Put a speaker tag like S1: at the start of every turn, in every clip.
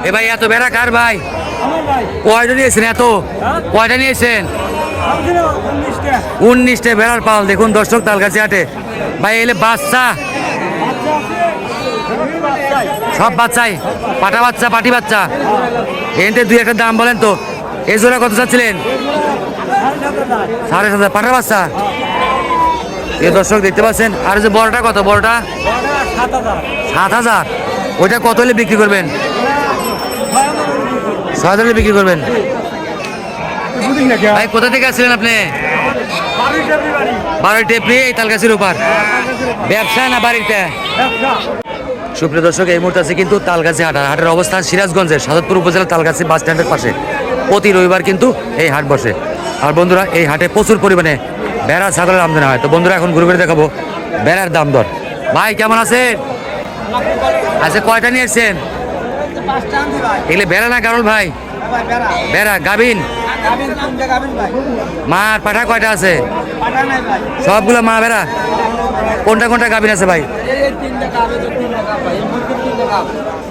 S1: এ ভাই এত বেড়া কার ভাই? কয়টা নিয়েছেন? এত কয়টা নিয়েছেন? 19টে বেড়ার পাল। দেখুন দর্শক তালগাছি হাটে ভাই এলে বাচ্চা সব বাচ্চাই, পাটা বাচ্চা পাটি বাচ্চা। এতে দুই একটা দাম বলেন তো। এই জোড়া কত চাচ্ছিলেন? 7,500 পাটার বাচ্চা। এ দর্শক দেখতে পাচ্ছেন। আর যে বড়টা কত? বড়টা 7,000। ওইটা কত হলে বিক্রি করবেন? 6,000 হলে বিক্রি করবেন। ভাই কোথা থেকে আসছিলেন আপনি? বারোই টেপরি, এই তালগাছির উপর। ব্যবসা না বাড়িতে? সুপ্রিয় দর্শক এই মুহূর্তে আছে কিন্তু তালগাছি হাট। হাটের অবস্থান সিরাজগঞ্জের সাদতপুর উপজেলার তালগাছি বাস স্ট্যান্ডের পাশে। প্রতি রবিবার কিন্তু এই হাট বসে। আর বন্ধুরা এই হাটে প্রচুর পরিমাণে বেড়া ছাগলের আমদানি হয়। তো বন্ধুরা এখন ঘুরে ঘুরে দেখাবো বেড়ার দাম দর। ভাই কেমন আছেন? আচ্ছা কয়টা নিয়ে এসছেন? এগুলো বেড়া না গারল ভাই? বেড়া গাবিন। মার পাঠা কয়টা আছে? সবগুলো মা বেড়া। কোনটা কোনটা গাবিন আছে ভাই?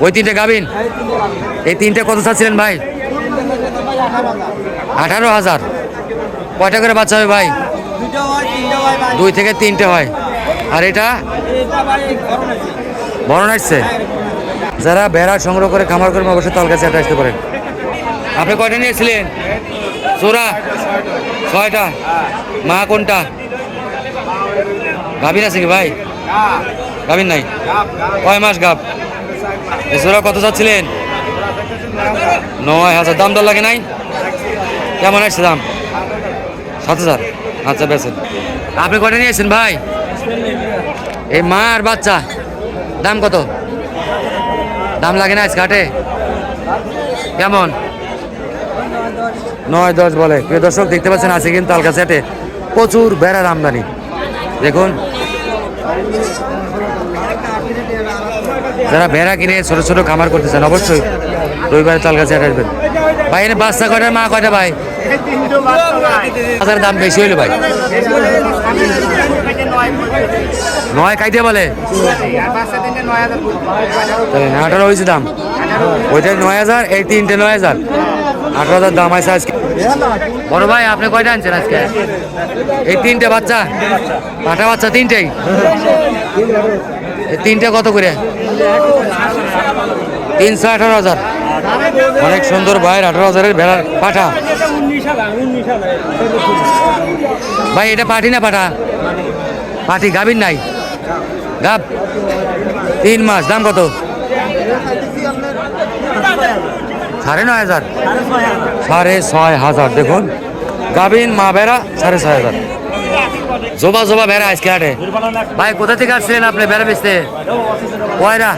S1: ওই 3টে গাবিন। এই 3টে কত চাচ্ছিলেন ভাই? 18,000। কয়টা করে বাচ্চা হবে ভাই? 2 থেকে 3টে হয়। আর এটা বড় আসছে। যারা বেড়া সংগ্রহ করে খামার করবেন অবশ্যই তালগাছি হাটে আসতে পারেন। আপনি কয়টা নিয়েছিলেন? চোরা 6টা। মা কোনটা? গাভীর আছে কি ভাই? গাভীর নাই। কয় মাস গাভ? এই চোরা কত চাচ্ছিলেন? 9,000। দাম দর লাগে নাই? কেমন আসছে দাম? 7,000। আচ্ছা বেছেন। আপনি কয়টা নিয়েছেন ভাই? এই মা আর বাচ্চা। দাম কত? দাম লাগে না আজকে হাটে? কেমন? 9-10 বলে। প্রিয় দর্শক দেখতে পাচ্ছেন আছে কিন্তু তালগাছি হাটে প্রচুর বেড়ার আমদানি। দেখুন যারা ভেড়া কিনে ছোট ছোট খামার করতেছেন অবশ্যই রবিবারে তালগাছি হাটে আসবেন। ভাই এনে বাচ্চা কয়টা মা কয়টা ভাই? বাজারের দাম বেশি হইলো ভাই। 9 কাইটে বলে? 18 হয়েছে দাম। ওইটা 9,000, এই 3টে 9,000। 18,000 দাম আছে আজকে। বড় ভাই আপনি কয়টা আনছেন আজকে? এই 3টে বাচ্চা পাঠা বাচ্চা 3টেই। এই 3টে কত করে? 318,000। অনেক সুন্দর ভাই 18,000-এর ভেড়ার পাঠা। ভাই এটা পাঠি না পাঠা? পাঠি। গাভীর নাই? গাভ 3 মাস। দাম কত? 9,500। 6,500। দেখুন গাভীন মা বেড়া 6,500। জোবা জোবা বেড়া আজকে হাটে। ভাই কোথা থেকে আসছিলেন আপনি বেড়া বেচতে? কয়টা?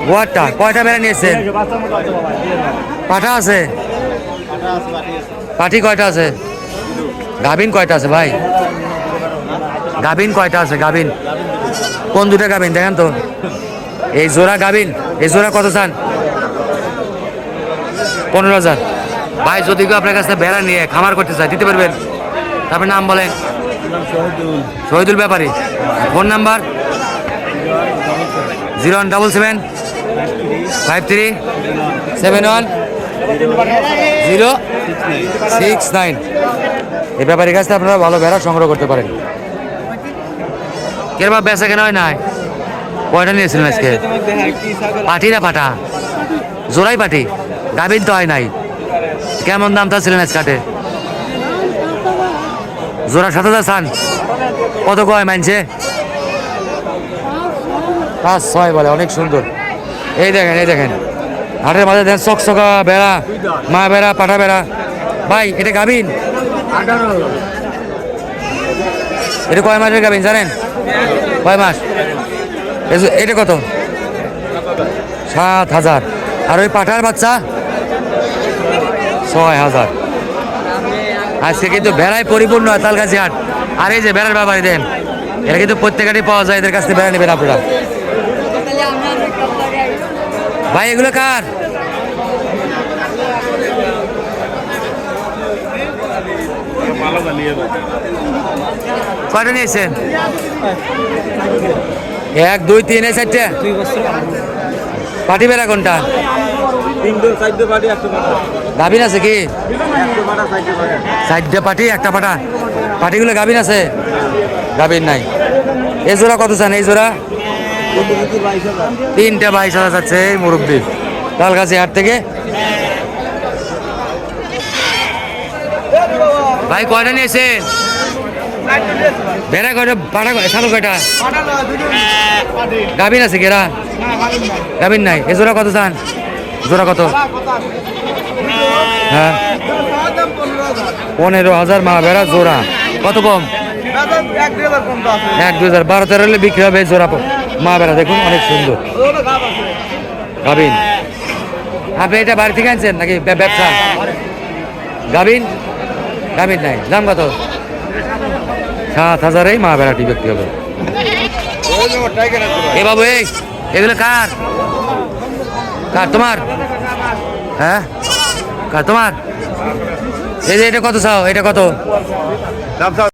S1: গোয়ারটা। কয়টা বেড়া নিয়েছেন? পাঠা আছে? পাঠি কয়টা আছে? গাভীন কয়টা আছে ভাই? গাভীন কয়টা আছে? গাভীন কোন দুটা গাভীন দেখেন তো। এই জোড়া গাভীন। এই জোড়া কত চান? 15,000। ভাই যদি কেউ আপনার কাছে বেড়া নিয়ে খামার করতে চায় দিতে পারবেন? তারপরে নাম বলেন। শহীদুল ব্যাপারী। Phone number 0177-71-069। এই ব্যাপারীর কাছে আপনারা ভালো বেড়া সংগ্রহ করতে পারেন। কেরবা বেচা কেনা হয় নাই? কয়টা নিয়েছিলেন আজকে? পাঠি না পাঠা? জোড়াই পাঠি। গাভীর তো হয় নাই। কেমন দাম চাচ্ছিলেন আজকে হাটে? জোড়া 7,000 চান? কত কয় মানছে? 5-6 বলে। অনেক সুন্দর। এই দেখেন এই দেখেন হাটের মাঝে দেখেন চকচকা বেড়া, মা বেড়া পাঠা বেড়া। ভাই এটা গাভীন? এটা কয় মাসের গাভীন জানেন? কয় মাস? এটা কত? 7,000। আর ওই পাঠার বাচ্চা 6,000। আজকে কিন্তু বেড়ায় পরিপূর্ণ তালগাছি হাট। আর এই যে বেড়ার ব্যাপারী দেন এরা কিন্তু প্রত্যেকটাই পাওয়া যায়। এদের কাছ থেকে বেড়া নেবেন আপনারা। ভাই এগুলো কার? কয়টা নিয়েছেন? 1, 2, 3, 4টে। পাটি বেড়া কোনটা? গাভিন আছে কি? সাইডে পাটি একটা পাটা, পাটিগুলো গাভিন আছে? গাভিন নাই। এই জোড়া কত চান? এই জোড়া 3টা 22,000 যাচ্ছে এই মুরব্বী তালগাছি হাট থেকে। ভাই কয়টা নিয়েছেন? ভেড়া কয়টা, পাটা ছাগল কয়টা? গাভিন আছে কেরা? গাভিন নাই। এ জোড়া কত চান? জোড়া কত? হ্যাঁ 15,000 মা ভেড়া জোড়া। কত কম? 1-2,000 12-13 হলে বিক্রি হবে এই জোড়া মা ভেড়া। দেখুন অনেক সুন্দর গাভিন। আপনি এটা বাড়ি থেকে আনছেন নাকি ব্যবসা? গাভিন? গাভিন নাই। দাম কত? 7,000 মা ভেড়াটি বিক্রি হবে। এ বাবু এই এগুলো কার? কার তোমার? হ্যাঁ কার তোমার? এই যে এটা কত চাও? এটা কত?